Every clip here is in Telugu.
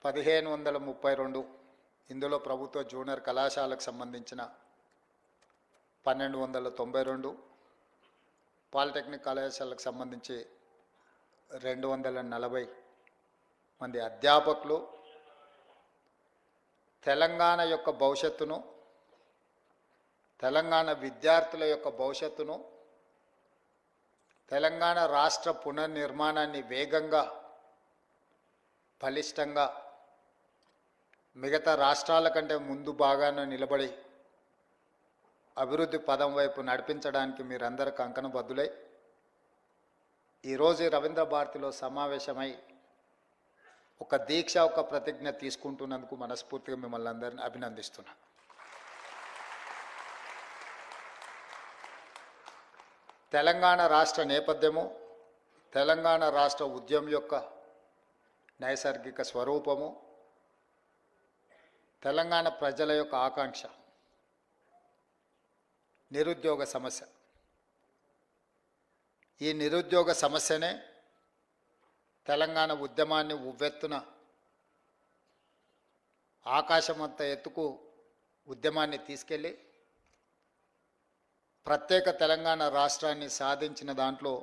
1532, ఇందులో ప్రభుత్వ జూనియర్ కళాశాలకు సంబంధించిన 1292, పాలిటెక్నిక్ కళాశాలకు సంబంధించి 240 మంది అధ్యాపకులు తెలంగాణ యొక్క భవిష్యత్తును, తెలంగాణ విద్యార్థుల యొక్క భవిష్యత్తును, తెలంగాణ రాష్ట్ర పునర్నిర్మాణాన్ని వేగంగా, బలిష్టంగా మిగతా రాష్ట్రాల కంటే ముందు బాగానే నిలబడి అభివృద్ధి పదం వైపు నడిపించడానికి మీరందరూ కంకణబద్ధులై ఈరోజు రవీంద్ర భారతిలో సమావేశమై ఒక దీక్ష, ఒక ప్రతిజ్ఞ తీసుకుంటున్నందుకు మనస్ఫూర్తిగా మిమ్మల్ని అందరిని అభినందిస్తున్నా. తెలంగాణ రాష్ట్ర నేపథ్యము, తెలంగాణ రాష్ట్ర ఉద్యమం యొక్క నైసర్గిక స్వరూపము, తెలంగాణ ప్రజల యొక్క ఆకాంక్ష నిరుద్యోగ సమస్య. ఈ నిరుద్యోగ సమస్యనే తెలంగాణ ఉద్యమాన్ని ఉవ్వెత్తున ఆకాశమంత ఎత్తుకు ఉద్యమాన్ని తీసుకెళ్ళి ప్రత్యేక తెలంగాణ రాష్ట్రాన్ని సాధించిన దాంట్లో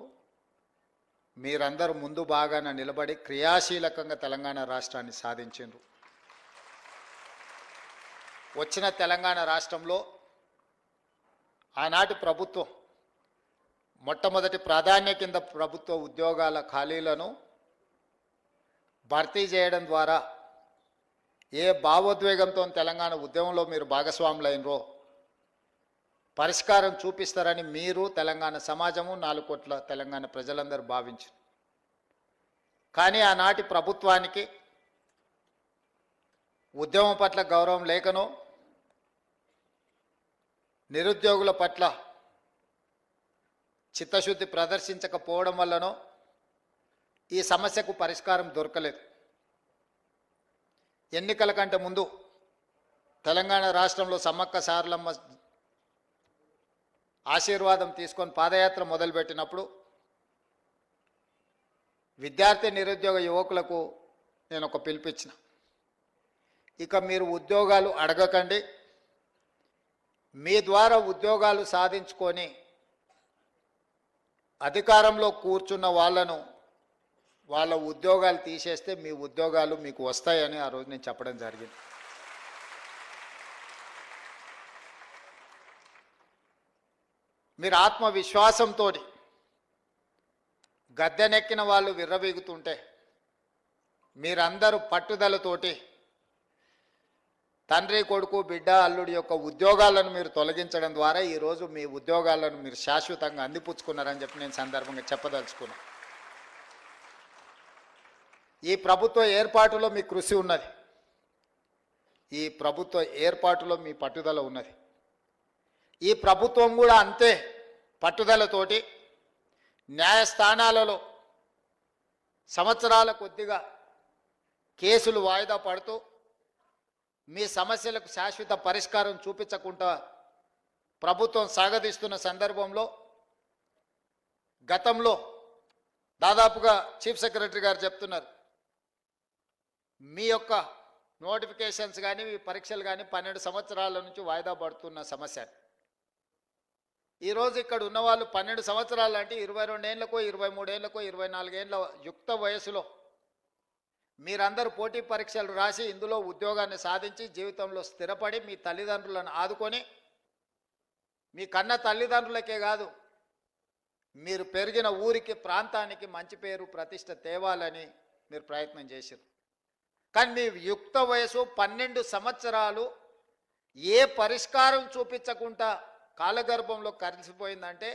మీరందరూ ముందు బాగాన నిలబడి క్రియాశీలకంగా తెలంగాణ రాష్ట్రాన్ని సాధించారు. వచ్చిన తెలంగాణ రాష్ట్రంలో ఆనాటి ప్రభుత్వం మొట్టమొదటి ప్రాధాన్య కింద ప్రభుత్వ ఉద్యోగాల ఖాళీలను భర్తీ చేయడం ద్వారా ఏ భావోద్వేగంతో తెలంగాణ ఉద్యమంలో మీరు భాగస్వాములైనరో పరిష్కారం చూపిస్తారని మీరు, తెలంగాణ సమాజము, 4 కోట్ల తెలంగాణ ప్రజలందరూ భావించారు. కానీ ఆనాటి ప్రభుత్వానికి ఉద్యమం పట్ల గౌరవం లేకనో, నిరుద్యోగుల పట్ల చిత్తశుద్ధి ప్రదర్శించకపోవడం వల్లనో ఈ సమస్యకు పరిష్కారం దొరకలేదు. ఎన్నికల కంటే ముందు తెలంగాణ రాష్ట్రంలో సమ్మక్క సారలమ్మ ఆశీర్వాదం తీసుకొని పాదయాత్ర మొదలుపెట్టినప్పుడు విద్యార్థి నిరుద్యోగ యువకులకు నేను ఒక పిలుపిచ్చిన, ఇక మీరు ఉద్యోగాలు అడగకండి, మీ ద్వారా ఉద్యోగాలు సాధించుకొని అధికారంలో కూర్చున్న వాళ్ళను, వాళ్ళ ఉద్యోగాలు తీసేస్తే మీ ఉద్యోగాలు మీకు వస్తాయని ఆ రోజు నేను చెప్పడం జరిగింది. మీరు ఆత్మవిశ్వాసంతో గద్దెనెక్కిన వాళ్ళు విర్రవీగుతుంటే మీరందరూ పట్టుదలతోటి తండ్రి, కొడుకు, బిడ్డ, అల్లుడి యొక్క ఉద్యోగాలను మీరు తొలగించడం ద్వారా ఈరోజు మీ ఉద్యోగాలను మీరు శాశ్వతంగా అందిపుచ్చుకున్నారని చెప్పి నేను సందర్భంగా చెప్పదలుచుకున్నా. ఈ ప్రభుత్వ ఏర్పాటులో మీ కృషి ఉన్నది, ఈ ప్రభుత్వ ఏర్పాటులో మీ పట్టుదల ఉన్నది. ఈ ప్రభుత్వం కూడా అంతే పట్టుదలతోటి న్యాయస్థానాలలో సంవత్సరాల కొద్దిగా కేసులు వాయిదా పడుతూ మీ సమస్యలకు శాశ్వత పరిష్కారం చూపించకుండా ప్రభుత్వం సాగదీస్తున్న సందర్భంలో గతంలో దాదాపుగా చీఫ్ సెక్రటరీ గారు చెప్తున్నారు, మీ యొక్క నోటిఫికేషన్స్ కానీ మీ పరీక్షలు కానీ 12 సంవత్సరాల నుంచి వాయిదా పడుతున్న సమస్య. ఈరోజు ఇక్కడ ఉన్నవాళ్ళు 12 సంవత్సరాలు అంటే 22 ఏళ్ళకో 23 ఏళ్ళకో 24 ఏళ్ళ యుక్త వయసులో మీరందరూ పోటీ పరీక్షలు రాసి ఇందులో ఉద్యోగాన్ని సాధించి జీవితంలో స్థిరపడి మీ తల్లిదండ్రులను ఆదుకొని, మీ కన్న తల్లిదండ్రులకే కాదు మీరు పెరిగిన ఊరికి, ప్రాంతానికి మంచి పేరు ప్రతిష్ట తేవాలని మీరు ప్రయత్నం చేశారు. కానీ మీ యుక్త వయసు 12 సంవత్సరాలు ఏ పరిష్కారం చూపించకుండా కాలగర్భంలో కలిసిపోయిందంటే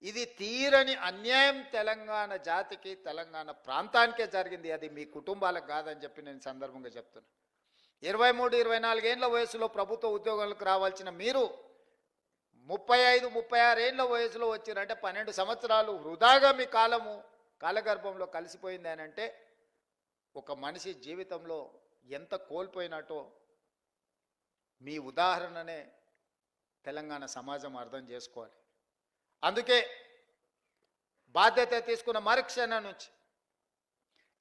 ఇది తీరని అన్యాయం తెలంగాణ జాతికి, తెలంగాణ ప్రాంతానికే జరిగింది. అది మీ కుటుంబాలకు కాదని చెప్పి నేను సందర్భంగా చెప్తున్నా. 23, 24 ఏళ్ళ వయసులో ప్రభుత్వ ఉద్యోగాలకు రావాల్సిన మీరు 35, 36 ఏళ్ళ వయసులో వచ్చారంటే 12 సంవత్సరాలు వృధాగా మీ కాలగర్భంలో కలిసిపోయింది అని అంటే ఒక మనిషి జీవితంలో ఎంత కోల్పోయినట్టో మీ ఉదాహరణనే తెలంగాణ సమాజం అర్థం చేసుకోవాలి. అందుకే బాధ్యత తీసుకున్న మరుక్షణం నుంచి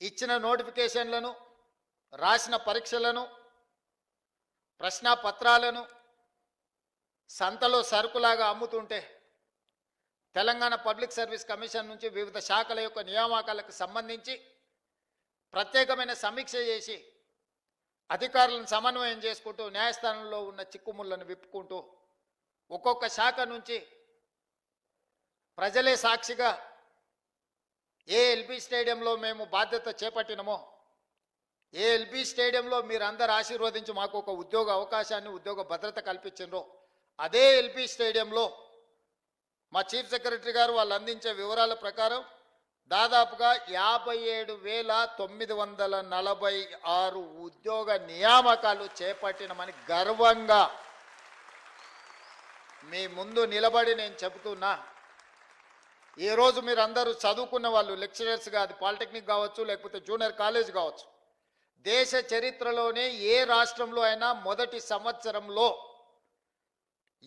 ఇచ్చిన నోటిఫికేషన్లను రాసిన పరీక్షలను ప్రశ్నాపత్రాలను సంతలో సరుకులాగా అమ్ముతుంటే తెలంగాణ పబ్లిక్ సర్వీస్ కమిషన్ నుంచి వివిధ శాఖల యొక్క నియామకాలకు సంబంధించి ప్రత్యేకమైన సమీక్ష చేసి అధికారులను సమన్వయం చేసుకుంటూ న్యాయస్థానంలో ఉన్న చిక్కుముళ్లను విప్పుకుంటూ ఒక్కొక్క శాఖ నుంచి ప్రజలే సాక్షిగా ఏ ఎల్బీ స్టేడియంలో మేము బాధ్యత చేపట్టినమో ఏ ఎల్బీ స్టేడియంలో మీరందరూ ఆశీర్వదించి మాకు ఒక ఉద్యోగ అవకాశాన్ని ఉద్యోగ భద్రత కల్పించారో అదే ఎల్బీ స్టేడియంలో మా చీఫ్ సెక్రటరీ గారు వాళ్ళు అందించే వివరాల ప్రకారం దాదాపుగా 57,946 ఉద్యోగ నియామకాలు చేపట్టినమని గర్వంగా మీ ముందు నిలబడి నేను చెబుతున్నా. ఈరోజు మీరు అందరూ చదువుకున్న వాళ్ళు లెక్చరర్స్గా, అది పాలిటెక్నిక్ కావచ్చు లేకపోతే జూనియర్ కాలేజ్ కావచ్చు, దేశ చరిత్రలోనే ఏ రాష్ట్రంలో అయినా మొదటి సంవత్సరంలో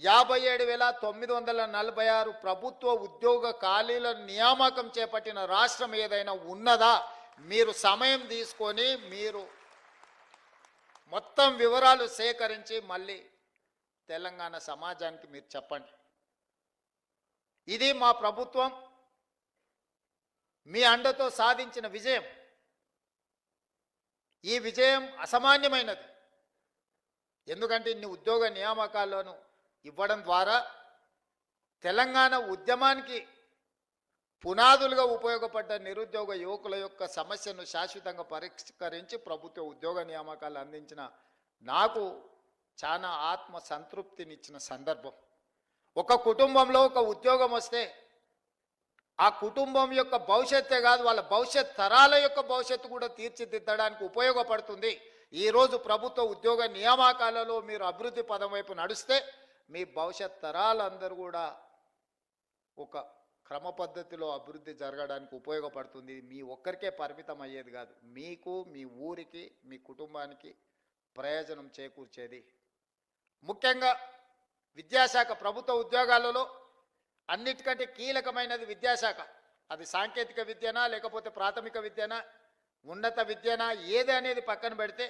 57,946 ప్రభుత్వ ఉద్యోగ ఖాళీల నియామకం చేపట్టిన రాష్ట్రం ఏదైనా ఉన్నదా? మీరు సమయం తీసుకొని మీరు మొత్తం వివరాలు సేకరించి మళ్ళీ తెలంగాణ సమాజానికి మీరు చెప్పండి. ఇది మా ప్రభుత్వం మీ అండతో సాధించిన విజయం. ఈ విజయం అసామాన్యమైనది. ఎందుకంటే ఇన్ని ఉద్యోగ నియామకాలను ఇవ్వడం ద్వారా తెలంగాణ ఉద్యమానికి పునాదులుగా ఉపయోగపడ్డ నిరుద్యోగ యువకుల యొక్క సమస్యను శాశ్వతంగా పరిష్కరించి ప్రభుత్వ ఉద్యోగ నియామకాలు అందించిన నాకు చాలా ఆత్మ సంతృప్తినిచ్చిన సందర్భం. ఒక కుటుంబంలో ఒక ఉద్యోగం వస్తే ఆ కుటుంబం యొక్క భవిష్యత్తే కాదు, వాళ్ళ భవిష్యత్ తరాల యొక్క భవిష్యత్తు కూడా తీర్చిదిద్దడానికి ఉపయోగపడుతుంది. ఈరోజు ప్రభుత్వ ఉద్యోగ నియామకాలలో మీరు అభివృద్ధి పదం వైపు నడుస్తే మీ భవిష్యత్ తరాలందరూ కూడా ఒక క్రమ పద్ధతిలో అభివృద్ధి జరగడానికి ఉపయోగపడుతుంది. మీ ఒక్కరికే పరిమితం అయ్యేది కాదు, మీకు, మీ ఊరికి, మీ కుటుంబానికి ప్రయోజనం చేకూర్చేది. ముఖ్యంగా విద్యాశాఖ ప్రభుత్వ ఉద్యోగాలలో అన్నిటికంటే కీలకమైనది విద్యాశాఖ. అది సాంకేతిక విద్యనా లేకపోతే ప్రాథమిక విద్యనా ఉన్నత విద్యనా ఏది అనేది పక్కన పెడితే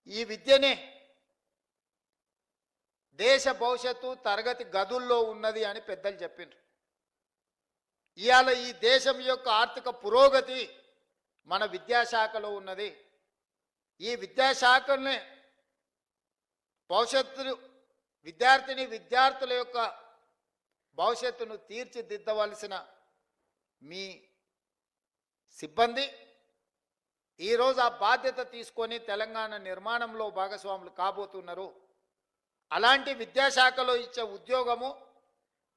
ఈ విద్యనే దేశ భవిష్యత్తు తరగతి గదుల్లో ఉన్నది అని పెద్దలు చెప్పిండ్రు. ఇవాళ ఈ దేశం యొక్క ఆర్థిక పురోగతి మన విద్యాశాఖలో ఉన్నది. ఈ విద్యాశాఖనే భవిష్యత్తు విద్యార్థుల యొక్క భవిష్యత్తును తీర్చిదిద్దవలసిన మీ సిబ్బంది ఈరోజు ఆ బాధ్యత తీసుకొని తెలంగాణ నిర్మాణంలో భాగస్వాములు కాబోతున్నారు. అలాంటి విద్యాశాఖలో ఇచ్చే ఉద్యోగము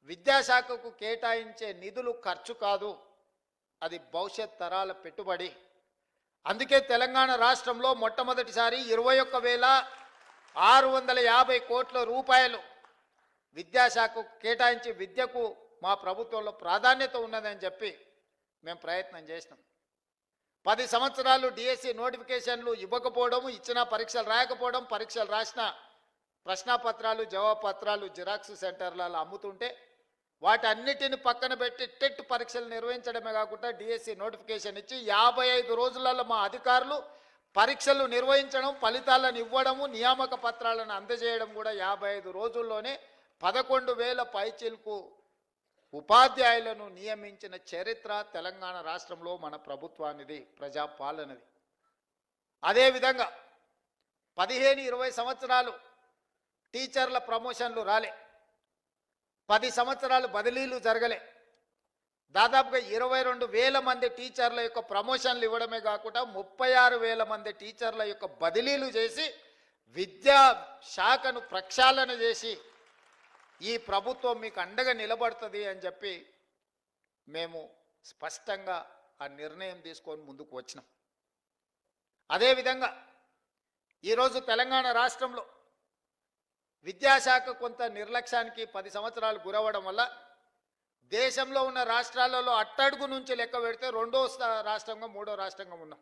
విద్యాశాఖకు కేటాయించే నిధులు ఖర్చు కాదు, అది భవిష్యత్ తరాల పెట్టుబడి. అందుకే తెలంగాణ రాష్ట్రంలో మొట్టమొదటిసారి 21,650 కోట్ల రూపాయలు విద్యాశాఖకు కేటాయించి విద్యకు మా ప్రభుత్వంలో ప్రాధాన్యత ఉన్నదని చెప్పి మేము ప్రయత్నం చేసినాం. 10 సంవత్సరాలు డిఎస్సి నోటిఫికేషన్లు ఇవ్వకపోవడం, ఇచ్చిన పరీక్షలు రాయకపోవడం, పరీక్షలు రాసిన ప్రశ్నాపత్రాలు జవాబుపత్రాలు జిరాక్స్ సెంటర్లలో అమ్ముతుంటే వాటన్నిటిని పక్కన పెట్టి టెట్ పరీక్షలు నిర్వహించడమే కాకుండా డిఎస్సి నోటిఫికేషన్ ఇచ్చి 55 రోజులలో మా అధికారులు పరీక్షలు నిర్వహించడం, ఫలితాలను ఇవ్వడము, నియామక పత్రాలను అందజేయడం కూడా 55 రోజుల్లోనే 11,000 పైచిలకు ఉపాధ్యాయులను నియమించిన చరిత్ర తెలంగాణ రాష్ట్రంలో మన ప్రభుత్వానిది, ప్రజాపాలనది. అదేవిధంగా 15-20 సంవత్సరాలు టీచర్ల ప్రమోషన్లు రాలే, 10 సంవత్సరాలు బదిలీలు జరగలే. దాదాపుగా 22,000 మంది టీచర్ల యొక్క ప్రమోషన్లు ఇవ్వడమే కాకుండా 36,000 మంది టీచర్ల యొక్క బదిలీలు చేసి విద్యా శాఖను ప్రక్షాళన చేసి ఈ ప్రభుత్వం మీకు అండగా నిలబడుతుంది అని చెప్పి మేము స్పష్టంగా ఆ నిర్ణయం తీసుకొని ముందుకు వచ్చినాం. అదేవిధంగా ఈరోజు తెలంగాణ రాష్ట్రంలో విద్యాశాఖ కొంత నిర్లక్ష్యానికి 10 సంవత్సరాలు గురవడం వల్ల దేశంలో ఉన్న రాష్ట్రాలలో అట్టడుగు నుంచి లెక్క పెడితే 2వ రాష్ట్రంగా 3వ రాష్ట్రంగా ఉన్నాం.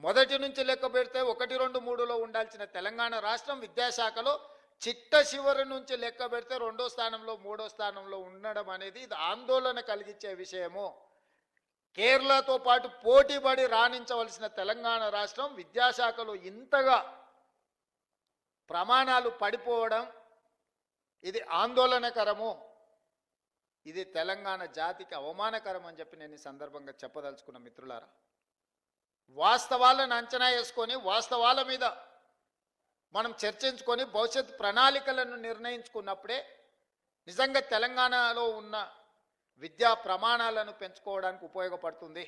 మొదటి నుంచి లెక్క పెడితే 1, 2, 3లో ఉండాల్సిన తెలంగాణ రాష్ట్రం విద్యాశాఖలో చిట్ట చివరి నుంచి లెక్క పెడితే 2వ స్థానంలో 3వ స్థానంలో ఉండడం అనేది ఇది ఆందోళన కలిగించే విషయము. కేరళతో పాటు పోటీపడి రాణించవలసిన తెలంగాణ రాష్ట్రం విద్యాశాఖలో ఇంతగా ప్రమాణాలు పడిపోవడం ఇది ఆందోళనకరము, ఇది తెలంగాణ జాతికి అవమానకరం అని చెప్పి నేను ఈ సందర్భంగా చెప్పదలుచుకున్న మిత్రులారా. వాస్తవాలను అంచనా వేసుకొని వాస్తవాల మీద మనం చర్చించుకొని భవిష్యత్ ప్రణాళికలను నిర్ణయించుకున్నప్పుడే నిజంగా తెలంగాణలో ఉన్న విద్యా ప్రమాణాలను పెంచుకోవడానికి ఉపయోగపడుతుంది.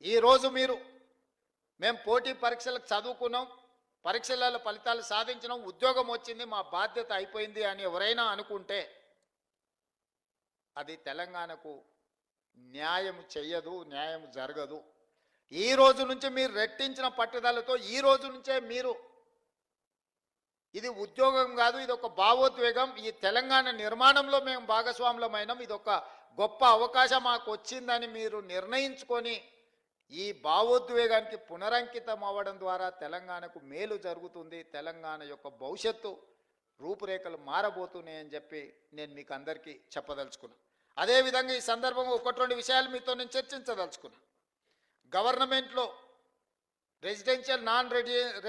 ఈరోజు మేము పోటీ పరీక్షలకు చదువుకున్నాం, పరీక్షల ఫలితాలు సాధించినాం, ఉద్యోగం వచ్చింది, మా బాధ్యత అయిపోయింది అని ఎవరైనా అనుకుంటే అది తెలంగాణకు న్యాయం చెయ్యదు, న్యాయం జరగదు. ఈ రోజు నుంచి మీరు రెట్టించిన పట్టుదలతో ఈ రోజు నుంచే మీరు ఇది ఉద్యోగం కాదు, ఇది ఒక భావోద్వేగం, ఈ తెలంగాణ నిర్మాణంలో మేము భాగస్వాములమైనాం, ఇది ఒక గొప్ప అవకాశం మాకు వచ్చిందని మీరు నిర్ణయించుకొని ఈ భావోద్వేగానికి పునరంకితం అవ్వడం ద్వారా తెలంగాణకు మేలు జరుగుతుంది, తెలంగాణ యొక్క భవిష్యత్తు రూపురేఖలు మారబోతున్నాయని చెప్పి నేను మీకు అందరికీ చెప్పదలుచుకున్నాను. అదేవిధంగా ఈ సందర్భంగా ఒకటి రెండు విషయాలు మీతో నేను చర్చించదలుచుకున్నాను. గవర్నమెంట్లో రెసిడెన్షియల్ నాన్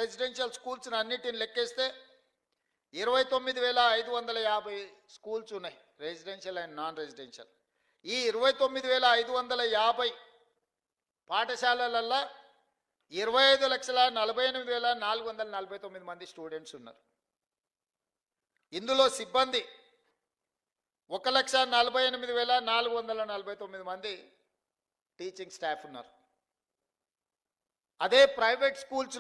రెసిడెన్షియల్ స్కూల్స్ని అన్నిటిని లెక్కేస్తే 29,550 స్కూల్స్ ఉన్నాయి, రెసిడెన్షియల్ అండ్ నాన్ రెసిడెన్షియల్. ఈ 29,550 పాఠశాలలల్లో 25,48,449 మంది స్టూడెంట్స్ ఉన్నారు. ఇందులో సిబ్బంది 1,48,449 మంది టీచింగ్ స్టాఫ్ ఉన్నారు. అదే ప్రైవేట్ స్కూల్స్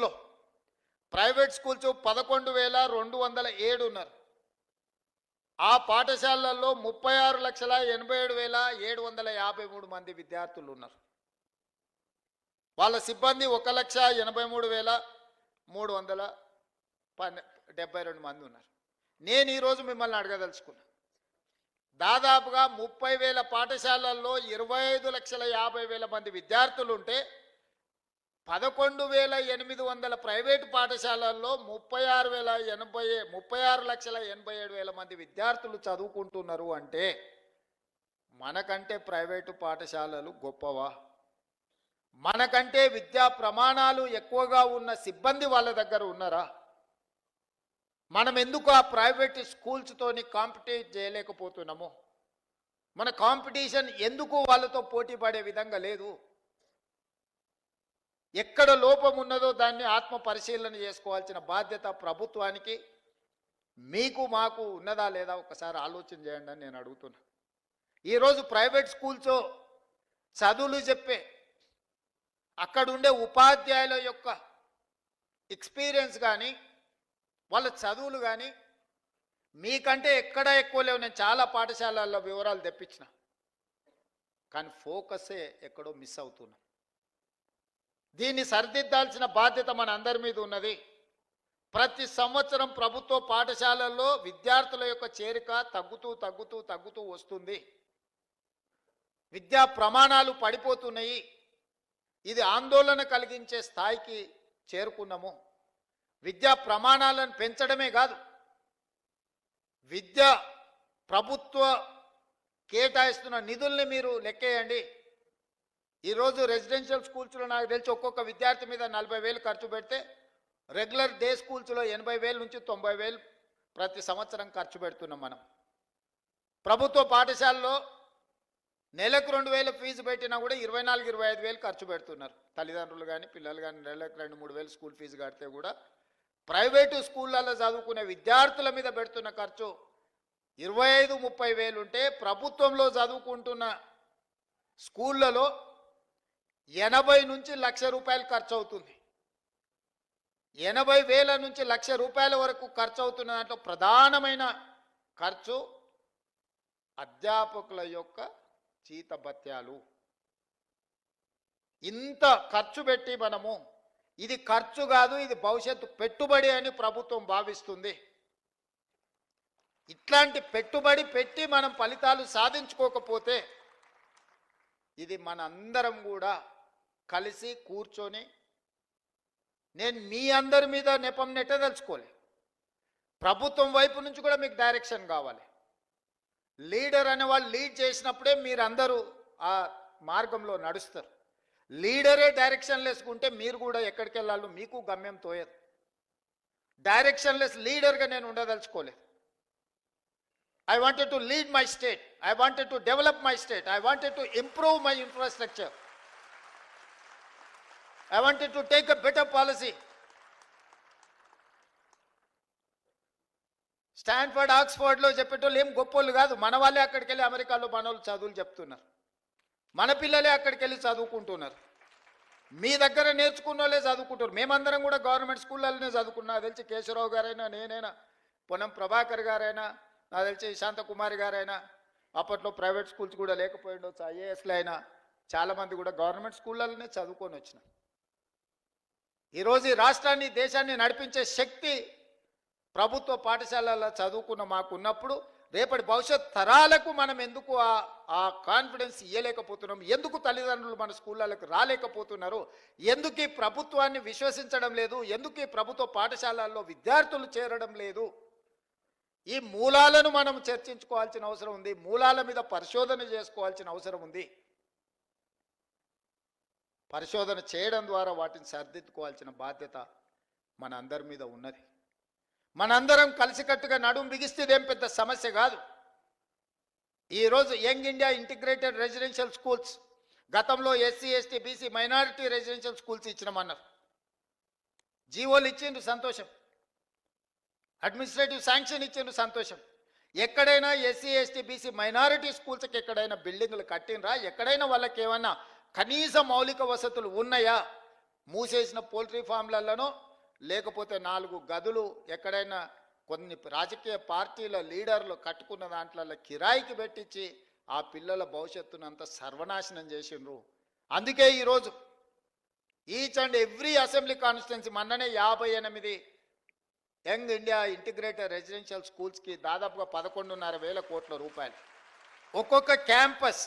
11,207 ఉన్నారు. ఆ పాఠశాలల్లో 36,87,753 మంది విద్యార్థులు ఉన్నారు. వాళ్ళ సిబ్బంది 1,83,372 మంది ఉన్నారు. నేను ఈరోజు మిమ్మల్ని అడగదలుచుకున్నా, దాదాపుగా 30,000 పాఠశాలల్లో 25,50,000 మంది విద్యార్థులు ఉంటే 11,800 ప్రైవేటు పాఠశాలల్లో 36,87,000 మంది విద్యార్థులు చదువుకుంటున్నారు అంటే మనకంటే ప్రైవేటు పాఠశాలలు గొప్పవా? మనకంటే విద్యా ప్రమాణాలు ఎక్కువగా ఉన్న సిబ్బంది వాళ్ళ దగ్గర ఉన్నారా? మనం ఎందుకు ఆ ప్రైవేట్ స్కూల్స్తోని కాంపిటీట్ చేయలేకపోతున్నాము? మన కాంపిటీషన్ ఎందుకు వాళ్ళతో పోటీ పడే విధంగా లేదు? ఎక్కడ లోపం ఉన్నదో దాన్ని ఆత్మ పరిశీలన చేసుకోవాల్సిన బాధ్యత ప్రభుత్వానికి, మీకు మాకు ఉన్నదా లేదా ఒకసారి ఆలోచన చేయండి అని నేను అడుగుతున్నా. ఈరోజు ప్రైవేట్ స్కూల్స్ చదువులు చెప్పే అక్కడుండే ఉపాధ్యాయుల యొక్క ఎక్స్పీరియన్స్ కానీ వాళ్ళ చదువులు కానీ మీకంటే ఎక్కడ ఎక్కువ లేవు. నేను చాలా పాఠశాలల్లో వివరాలు తెప్పించిన, కానీ ఫోకసే ఎక్కడో మిస్ అవుతున్నాం. దీన్ని సరిదిద్దాల్సిన బాధ్యత మన అందరి మీద ఉన్నది. ప్రతి సంవత్సరం ప్రభుత్వ పాఠశాలల్లో విద్యార్థుల యొక్క చేరిక తగ్గుతూ వస్తుంది. విద్యా ప్రమాణాలు పడిపోతున్నాయి. ఇది ఆందోళన కలిగించే స్థాయికి చేరుకున్నాము. విద్యా ప్రమాణాలను పెంచడమే కాదు, ప్రభుత్వ కేటాయిస్తున్న నిధుల్ని మీరు లెక్కేయండి. ఈరోజు రెసిడెన్షియల్ స్కూల్స్లో నాకు తెలిసి ఒక్కొక్క విద్యార్థి మీద 40,000 ఖర్చు పెడితే రెగ్యులర్ డే స్కూల్స్లో 80,000 నుంచి 90,000 ప్రతి సంవత్సరం ఖర్చు పెడుతున్నాం మనం. ప్రభుత్వ పాఠశాలలో నెలకు 2,000 ఫీజు పెట్టినా కూడా 24,000-25,000 ఖర్చు పెడుతున్నారు తల్లిదండ్రులు కానీ పిల్లలు కానీ. నెలకు 2,000-3,000 స్కూల్ ఫీజు కడితే కూడా ప్రైవేటు స్కూళ్ళల్లో చదువుకునే విద్యార్థుల మీద పెడుతున్న ఖర్చు 25,000-30,000 ఉంటే ప్రభుత్వంలో చదువుకుంటున్న స్కూళ్ళలో 80 నుంచి ₹1,00,000 ఖర్చు అవుతుంది. 80,000 నుంచి ₹1,00,000 వరకు ఖర్చు అవుతున్న దాంట్లో ప్రధానమైన ఖర్చు అధ్యాపకుల యొక్క జీతభత్యాలు. ఇంత ఖర్చు పెట్టి మనము ఇది ఖర్చు కాదు, ఇది భవిష్యత్తు పెట్టుబడి అని ప్రభుత్వం భావిస్తుంది. ఇట్లాంటి పెట్టుబడి పెట్టి మనం ఫలితాలు సాధించుకోకపోతే ఇది మన అందరం కూడా కలిసి కూర్చొని, నేను మీ అందరి మీద నెపం నెట్టదలుచుకోలే, ప్రభుత్వం వైపు నుంచి కూడా మీకు డైరెక్షన్ కావాలి. లీడర్ అనే వాళ్ళు లీడ్ చేసినప్పుడే మీరందరూ ఆ మార్గంలో నడుస్తారు. లీడరే డైరెక్షన్లెస్ ఉంటే మీరు కూడా ఎక్కడికి వెళ్ళాలో మీకు గమ్యం తోయదు. డైరెక్షన్లెస్ లీడర్గా నేను ఉండదలుచుకోలేదు. I wanted to lead my state. I wanted to develop my state. I wanted to improve my infrastructure. I wanted to take a better policy. Stanford, ఆక్స్ఫర్డ్లో చెప్పేటోళ్ళు ఏం గొప్పోళ్ళు కాదు. మన వాళ్ళే అక్కడికి వెళ్ళి అమెరికాలో మనోళ్ళు చదువులు చెప్తున్నారు. మన పిల్లలే అక్కడికి వెళ్ళి చదువుకుంటున్నారు. మీ దగ్గర నేర్చుకున్న వాళ్ళే చదువుకుంటారు. మేమందరం కూడా గవర్నమెంట్ స్కూళ్ళలోనే చదువుకున్నా. నాకు తెలిసి కేశవరావు గారైనా, నేనైనా, పొన్నం ప్రభాకర్ గారైనా, నాకు తెలిసి శాంతకుమారి గారైనా, అప్పట్లో ప్రైవేట్ స్కూల్స్ కూడా లేకపోయిండొచ్చు, ఐఏఎస్లు అయినా చాలామంది కూడా గవర్నమెంట్ స్కూళ్ళలోనే చదువుకొని వచ్చిన. ఈరోజు ఈ రాష్ట్రాన్ని, దేశాన్ని నడిపించే శక్తి ప్రభుత్వ పాఠశాలల్లో చదువుకున్న మాకున్నప్పుడు రేపటి భవిష్యత్ తరాలకు మనం ఎందుకు ఆ కాన్ఫిడెన్స్ ఇవ్వలేకపోతున్నాం? ఎందుకు తల్లిదండ్రులు మన స్కూళ్ళకు రాలేకపోతున్నారు? ఎందుకు ఈ ప్రభుత్వాన్ని విశ్వసించడం లేదు? ఎందుకు ఈ ప్రభుత్వ పాఠశాలల్లో విద్యార్థులు చేరడం లేదు? ఈ మూలాలను మనం చర్చించుకోవాల్సిన అవసరం ఉంది. మూలాల మీద పరిశోధన చేసుకోవాల్సిన అవసరం ఉంది. పరిశోధన చేయడం ద్వారా వాటిని సరిదిద్దుకోవాల్సిన బాధ్యత మన అందరి మీద ఉన్నది. మనందరం కలిసికట్టుగా నడుం బిగిస్తే ఇదేం పెద్ద సమస్య కాదు. ఈరోజు young India integrated residential schools, గతంలో SC, ST, BC, minority residential schools ఇచ్చినామన్నారు. జీవోలు ఇచ్చిండ్రు, సంతోషం. అడ్మినిస్ట్రేటివ్ శాంక్షన్ ఇచ్చిండ్రు, సంతోషం. ఎక్కడైనా ఎస్సీ, ఎస్టీ, బీసీ, మైనారిటీ స్కూల్స్కి ఎక్కడైనా బిల్డింగ్లు కట్టినరా? ఎక్కడైనా వాళ్ళకి ఏమన్నా కనీస మౌలిక వసతులు ఉన్నాయా? మూసేసిన పోల్ట్రీ ఫామ్లలోనో లేకపోతే 4 గదులు ఎక్కడైనా కొన్ని రాజకీయ పార్టీల లీడర్లు కట్టుకున్న దాంట్లో కిరాయికి పెట్టించి ఆ పిల్లల భవిష్యత్తునంతా సర్వనాశనం చేసిండ్రు. అందుకే ఈరోజు each and every assembly constituency మొన్ననే 58 యంగ్ ఇండియా ఇంటిగ్రేటెడ్ రెసిడెన్షియల్ స్కూల్స్కి దాదాపుగా 11,500 కోట్ల రూపాయలు. ఒక్కొక్క క్యాంపస్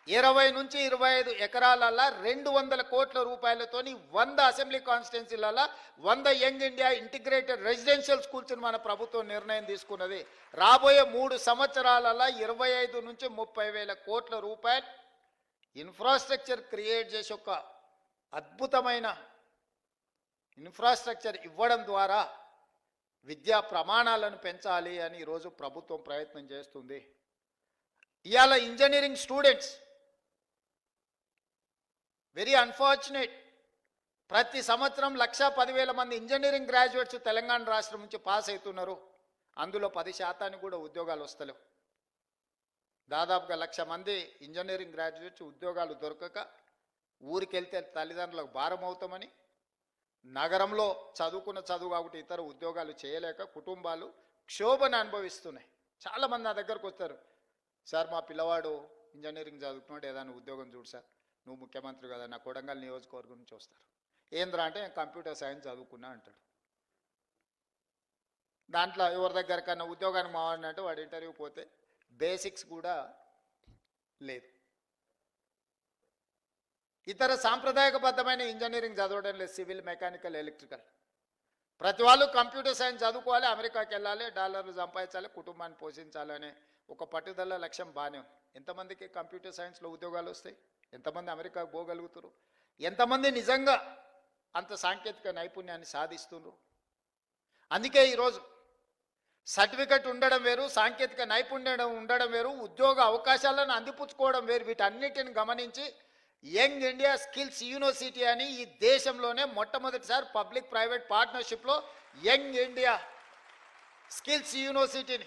20 నుంచి 25 ఎకరాలల్లో 200 కోట్ల రూపాయలతోని 100 అసెంబ్లీ కాన్స్టిట్యున్సీలలో 100 యంగ్ ఇండియా ఇంటిగ్రేటెడ్ రెసిడెన్షియల్ స్కూల్స్ని మన ప్రభుత్వం నిర్ణయం తీసుకున్నది. రాబోయే 3 సంవత్సరాలలో 25 నుంచి 30,000 కోట్ల రూపాయలు ఇన్ఫ్రాస్ట్రక్చర్ క్రియేట్ చేసి ఒక అద్భుతమైన ఇన్ఫ్రాస్ట్రక్చర్ ఇవ్వడం ద్వారా విద్యా ప్రమాణాలను పెంచాలి అని ఈరోజు ప్రభుత్వం ప్రయత్నం చేస్తుంది. ఇవాళ ఇంజనీరింగ్ స్టూడెంట్స్ వెరీ అన్ఫార్చునేట్, ప్రతి సంవత్సరం 1,10,000 మంది ఇంజనీరింగ్ గ్రాడ్యుయేట్స్ తెలంగాణ రాష్ట్రం నుంచి పాస్ అవుతున్నారు. అందులో 10% కూడా ఉద్యోగాలు వస్తలేవు. దాదాపుగా 1,00,000 మంది ఇంజనీరింగ్ గ్రాడ్యుయేట్స్ ఉద్యోగాలు దొరకక ఊరికి వెళ్తే తల్లిదండ్రులకు భారం అవుతామని, నగరంలో చదువుకున్న చదువు కాబట్టి ఇతర ఉద్యోగాలు చేయలేక కుటుంబాలు క్షోభను అనుభవిస్తున్నాయి. చాలామంది నా దగ్గరకు వస్తారు, సార్ మా పిల్లవాడు ఇంజనీరింగ్ చదువుకున్నాడు, ఏదైనా ఉద్యోగం చూడు సార్, నువ్వు ముఖ్యమంత్రి కదా, నా కొడంగల్ నియోజకవర్గం నుంచి వస్తారు. ఏంద్రా అంటే కంప్యూటర్ సైన్స్ చదువుకున్నా అంటాడు. దాంట్లో ఎవరి దగ్గరకన్నా ఉద్యోగానికి మావాడినంటే వాడు ఇంటర్వ్యూ పోతే బేసిక్స్ కూడా లేదు. ఇతర సాంప్రదాయకబద్ధమైన ఇంజనీరింగ్ చదవడం లేదు, సివిల్, మెకానికల్, ఎలక్ట్రికల్. ప్రతి వాళ్ళు కంప్యూటర్ సైన్స్ చదువుకోవాలి, అమెరికాకి వెళ్ళాలి, డాలర్లు సంపాదించాలి, కుటుంబాన్ని పోషించాలనే ఒక పట్టుదల లక్ష్యం బాగానే ఉంది. ఎంతమందికి కంప్యూటర్ సైన్స్లో ఉద్యోగాలు వస్తాయి? ఎంతమంది అమెరికాకు పోగలుగుతారు? ఎంతమంది నిజంగా అంత సాంకేతిక నైపుణ్యాన్ని సాధిస్తున్నారు? అందుకే ఈరోజు సర్టిఫికెట్ ఉండడం వేరు, సాంకేతిక నైపుణ్యం ఉండడం వేరు, ఉద్యోగ అవకాశాలను అందిపుచ్చుకోవడం వేరు. వీటన్నిటిని గమనించి యంగ్ ఇండియా స్కిల్స్ యూనివర్సిటీ అని ఈ దేశంలోనే మొట్టమొదటిసారి పబ్లిక్ ప్రైవేట్ పార్ట్నర్షిప్లో యంగ్ ఇండియా స్కిల్స్ యూనివర్సిటీని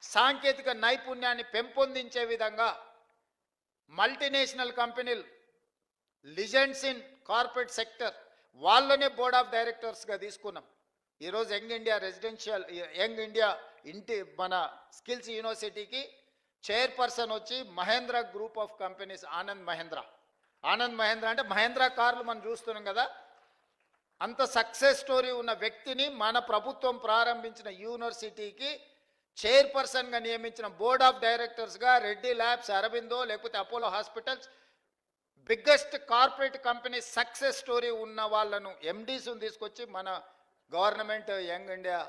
సాంకేతిక నైపుణ్యాన్ని పెంపొందించే విధంగా మల్టీనేషనల్ కంపెనీలు, లిజెండ్స్ ఇన్ కార్పొరేట్ సెక్టర్ వాళ్ళనే బోర్డ్ ఆఫ్ డైరెక్టర్స్గా తీసుకున్నాం. ఈరోజు యంగ్ ఇండియా మన స్కిల్స్ యూనివర్సిటీకి చైర్పర్సన్ వచ్చి Mahindra group of companies, Anand Mahindra అంటే మహేంద్ర కార్లు మనం చూస్తున్నాం కదా, అంత సక్సెస్ స్టోరీ ఉన్న వ్యక్తిని మన ప్రభుత్వం ప్రారంభించిన యూనివర్సిటీకి చైర్పర్సన్గా నియమించిన బోర్డ్ ఆఫ్ డైరెక్టర్స్గా రెడ్డి ల్యాబ్స్, అరబిందో, లేకపోతే Apollo hospitals, biggest corporate company success story ఉన్న వాళ్ళను ఎండీస్ని తీసుకొచ్చి మన government young India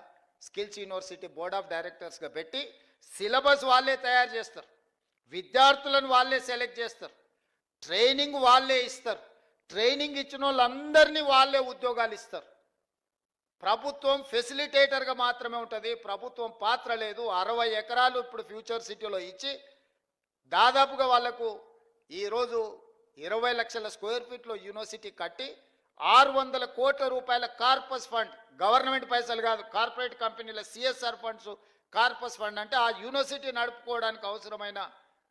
skills university board of డైరెక్టర్స్గా పెట్టి సిలబస్ వాళ్ళే తయారు చేస్తారు, విద్యార్థులను వాళ్ళే సెలెక్ట్ చేస్తారు, ట్రైనింగ్ వాళ్ళే ఇస్తారు. ట్రైనింగ్ ఇచ్చిన వాళ్ళందరినీ వాళ్ళే ఉద్యోగాలు ఇస్తారు. ప్రభుత్వం ఫెసిలిటేటర్గా మాత్రమే ఉంటుంది. ప్రభుత్వం పాత్ర లేదు. 60 ఎకరాలు ఇప్పుడు ఫ్యూచర్ సిటీలో ఇచ్చి దాదాపుగా వాళ్లకు ఈరోజు 20 లక్షల స్క్వేర్ ఫీట్లో యూనివర్సిటీ కట్టి 600 కోట్ల రూపాయల కార్పస్ ఫండ్, గవర్నమెంట్ పైసలు కాదు, కార్పొరేట్ కంపెనీల సిఎస్ఆర్ ఫండ్స్, కార్పస్ ఫండ్ అంటే ఆ యూనివర్సిటీ నడుపుకోవడానికి అవసరమైన